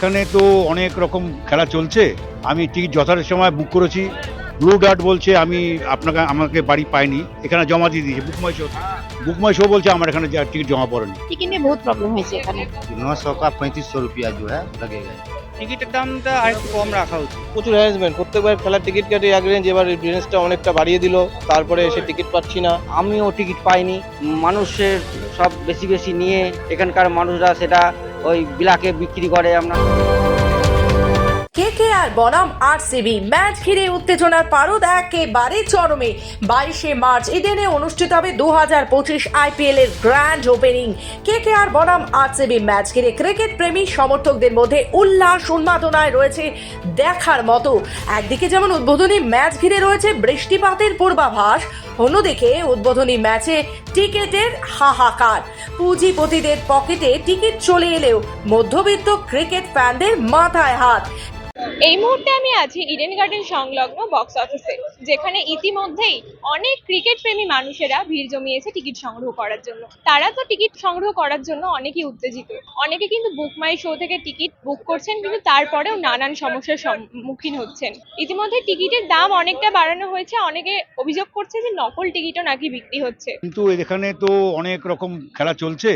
এখানে তো অনেক রকম খেলা চলছে। আমি টিকিট যথাযথ সময় বুক করেছি। ব্লু ডার্ট বলছে আমাকে বাড়ি পাইনি, এখানে জমা দিয়ে দিয়েছে বুক মাই শো বলছে আমার এখানে টিকিট জমা পড়েনি। টিকিট নিয়ে বহুত প্রবলেম হয়েছে এখানে। 900 का 3500 रुपया जो है लगेगा। টিকিটের দামটা আরেকটু কম রাখা উচিত। প্রচুর হ্যারাসমেন্ট, প্রত্যেকবার খেলার টিকিট কাটি এক রেঞ্জ, এবার রেঞ্জটা অনেকটা বাড়িয়ে দিল, তারপরে এসে টিকিট পাচ্ছি না। আমিও টিকিট পাইনি, মানুষের সব বেশি বেশি নিয়ে এখানকার মানুষরা সেটা ওই বিলাকে বিক্রি করে। আমরা কেকেআর বনাম আরসিবি ম্যাচ ঘিরে উত্তেজনার পারদ একেবারে চরমে। 22শে মার্চ ইডেনে অনুষ্ঠিত হবে 2025 আইপিএল এর গ্র্যান্ড ওপেনিং। কেকেআর বনাম আরসিবি ম্যাচ ঘিরে ক্রিকেট প্রেমী সমর্থকদের মধ্যে উল্লাস উন্মাদনায় রয়েছে দেখার মতো। একদিকে যেমন উদ্বোধনী ম্যাচ ঘিরে রয়েছে বৃষ্টিপাতের পূর্বাভাস, অন্যদিকে উদ্বোধনী ম্যাচে টিকিটের হাহাকার। পুঁজিপতিদের পকেটে টিকিট চলে এলেও মধ্যবিত্ত ক্রিকেট ফ্যানদের মাথায় হাত। এই মুহূর্তে আমি আছি ইডেন গার্ডেন সংলগ্ন বক্স অফিসে, যেখানে ইতিমধ্যেই অনেক ক্রিকেট প্রেমী মানুষেরা ভিড় জমিয়েছে টিকিট সংগ্রহ করার জন্য। তারা তো টিকিট সংগ্রহ করার জন্য অনেকেই উত্তেজিত, অনেকে কিন্তু বুক মাই শো থেকে টিকিট বুক করছেন, কিন্তু তারপরেও নানান সমস্যার সম্মুখীন হচ্ছেন। ইতিমধ্যে টিকিটের দাম অনেকটা বাড়ানো হয়েছে, অনেকে অভিযোগ করছে যে নকল টিকিটও নাকি বিক্রি হচ্ছে। কিন্তু এখানে তো অনেক রকম খেলা চলছে।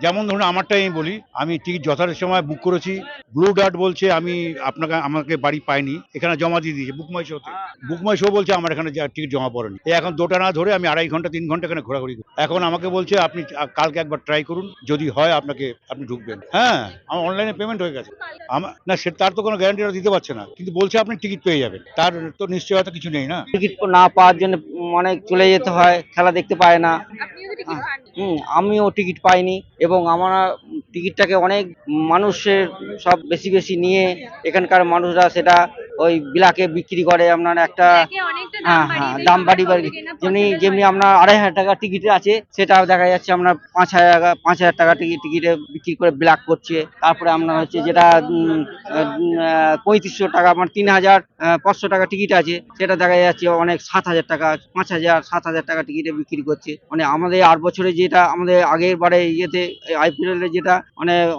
যেমন ধরুন আমারটাই আমি বলি, আমি টিকিট যথাযথ সময় বুক করেছি। ব্লু ডার্ট বলছে আমাকে বাড়ি পাইনি, এখানে জমা দিয়ে দিয়েছে বুক মাই শো বলছে আমার এখানে টিকিট জমা পড়েনি। এখন দুটা না ধরে আমি 2.5 ঘন্টা 3 ঘন্টা এখানে ঘোরাঘুরি করি। এখন আমাকে বলছে আপনি কালকে একবার ট্রাই করুন, যদি হয় আপনি ঢুকবেন। হ্যাঁ, আমার অনলাইনে পেমেন্ট হয়ে গেছে। তার তো কোনো গ্যারান্টি দিতে পারছে না, কিন্তু বলছে আপনি টিকিট পেয়ে যাবেন। তার তো নিশ্চয়তা কিছু নেই না। টিকিট না পাওয়ার জন্য অনেক চলে যেতে হয়, খেলা দেখতে পায় না। আমিও টিকিট পাইনি, এবং আমরা টিকিটটাকে অনেক মানুষের সব বেশি বেশি নিয়ে এখানকার মানুষরা সেটা ওই বিলাকে বিক্রি করে। আপনার একটা দাম বাড়ি যেমনি আপনার 2,500 টাকা টিকিট আছে, সেটা দেখা যাচ্ছে আপনার 5,000 টাকা টিকিটে বিক্রি করে ব্ল্যাক করছে। তারপরে আপনার হচ্ছে যেটা 3500 টাকা, আপনার 3,500 টাকা টিকিট আছে, সেটা দেখা যাচ্ছে অনেক 7,000 টাকা, 5,000 7,000 টাকা টিকিটে বিক্রি করছে। মানে আমাদের 8 বছরে যেটা আমাদের আগের বারে আইপিএল এ যেটা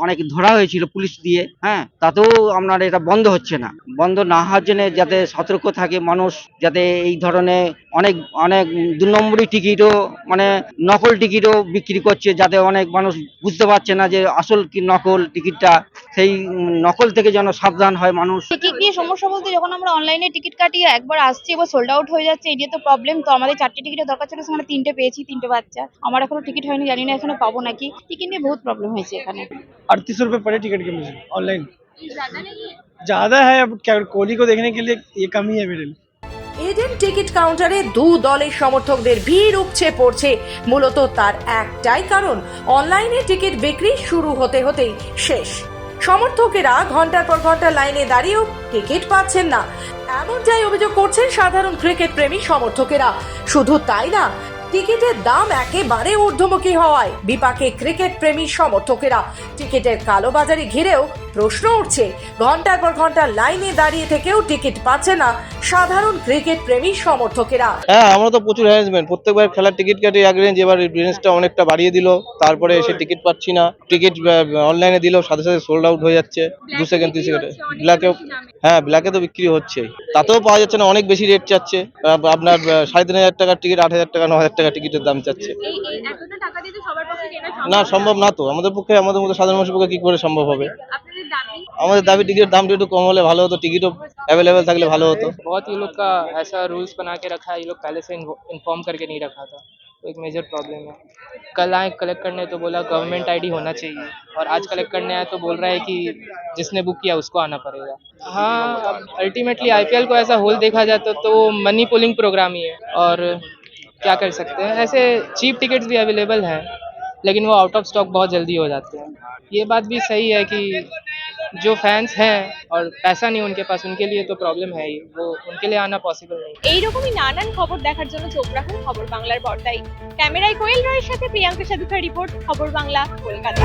অনেক ধরা হয়েছিল পুলিশ দিয়ে, হ্যাঁ, তাতেও আপনার এটা বন্ধ হচ্ছে না। বন্ধ না হওয়ার জন্য যাতে সতর্ক থাকে মানুষ, যাতে এই ধরনের অনেক অনেক 2 নম্বরই টিকিটও নকল টিকিটও বিক্রি করছে, যাতে অনেক মানুষ বুঝতে পারছে না যে আসল কি নকল টিকিটটা। সেই নকল থেকে যেন সাবধান হয় মানুষ। টিকিট নিয়ে সমস্যা বলতে, যখন আমরা অনলাইনে টিকিট কাটি একবার আসছে এবার সোল্ড আউট হয়ে যাচ্ছে, এই নিয়ে তো প্রবলেম। তো আমাদের 4টে টিকিটের দরকার ছিল, সেখানে 3টে পেয়েছি, 3টে বাচ্চা। আমার এখনো টিকিট হয়নি, জানি না এখনো পাবো নাকি। টিকিট নিয়ে বহুত প্রবলেম হয়েছে এখানে। 3800 रुपये पड़े टिकट के मुझे ऑनलाइन। ज्यादा है, अब क्या कोहली को देखने के लिए ये कम ही है मेरे लिए। ইডেন টিকিট কাউন্টারে দু দলের সমর্থকদের ভিড় উপচে পড়ছে। মূলত তার একটাই কারণ, অনলাইনে টিকিট বিক্রি শুরু হতে হতেই শেষ। সমর্থকেরা ঘন্টার পর ঘন্টা লাইনে দাঁড়িয়েও টিকিট পাচ্ছেন না, এমনটাই অভিযোগ করছেন সাধারণ ক্রিকেট প্রেমী সমর্থকেরা। শুধু তাই না, টিকিটের দাম একেবারে ঊর্ধ্বমুখী হওয়ায় বিপাকে ক্রিকেট প্রেমী সমর্থকেরা। টিকিটের কালোবাজারি ঘিরেও প্রশ্ন উঠছে, ঘন্টার পর ঘন্টা লাইনে দাঁড়িয়ে থেকেও টিকিট পাচ্ছে না সাধারণ ক্রিকেট প্রেমী সমর্থকেরা। হ্যাঁ, আমরা তো প্রচুর হ্যারাসমেন্ট, প্রত্যেকবার খেলার টিকিট কাটি এক রেঞ্জ, এবার রেঞ্জটা অনেকটা বাড়িয়ে দিল, তারপরে এসে টিকিট পাচ্ছি না। টিকিট অনলাইনে দিলেও সাথে সাথে সোল্ড আউট হয়ে যাচ্ছে 2 সেকেন্ড 3 সেকেন্ডে। ব্ল্যাকে তো বিক্রি হচ্ছে, তাতেও পাওয়া যাচ্ছে না, অনেক বেশি রেট চাচ্ছে। আপনার 3,500 টাকার টিকিট 8,000 টাকা 9,000 টাকা টিকিটের দাম চাচ্ছে। না, সম্ভব না তো, আমাদের মতো সাধারণ মানুষের পক্ষে কি করে সম্ভব হবে। আমাদের দাবি টিকিটের দামটা একটু কম হলে ভালো হতো, টিকিটও অ্যাভেলেবেল থাকলে ভালো হতো। बहुत ये लोग का ऐसा रूल्स बना के रखा है, ये लोग पहले से इन्फॉर्म करके नहीं रखा था, तो एक मेजर प्रॉब्लम है। कल आए कलेक्ट करने तो बोला गवर्नमेंट आईडी होना चाहिए, और आज कलेक्ट करने आए तो बोल रहा है कि जिसने बुक किया उसको आना पड़ेगा। हाँ, अब अल्टीमेटली आईपीएल को ऐसा होल देखा जाए तो वो मनी पुलिंग प्रोग्राम ही है, और क्या कर सकते हैं। ऐसे चीप टिकट्स भी अवेलेबल हैं, लेकिन वो आउट ऑफ स्टॉक बहुत जल्दी हो जाते हैं। ये बात भी सही है कि जो फैंस हैं और पैसा नहीं उनके पास, उनके लिए तो प्रॉब्लम है ही, वो उनके लिए आना पॉसिबल नहीं। এইরকমই নানান খবর দেখার জন্য চোখ রাখুন খবর বাংলার পর্দায়। ক্যামেরায় কোয়েল রয়ের সাথে প্রিয়াঙ্কা সাধুখার রিপোর্ট, খবর বাংলা, কলকাতা।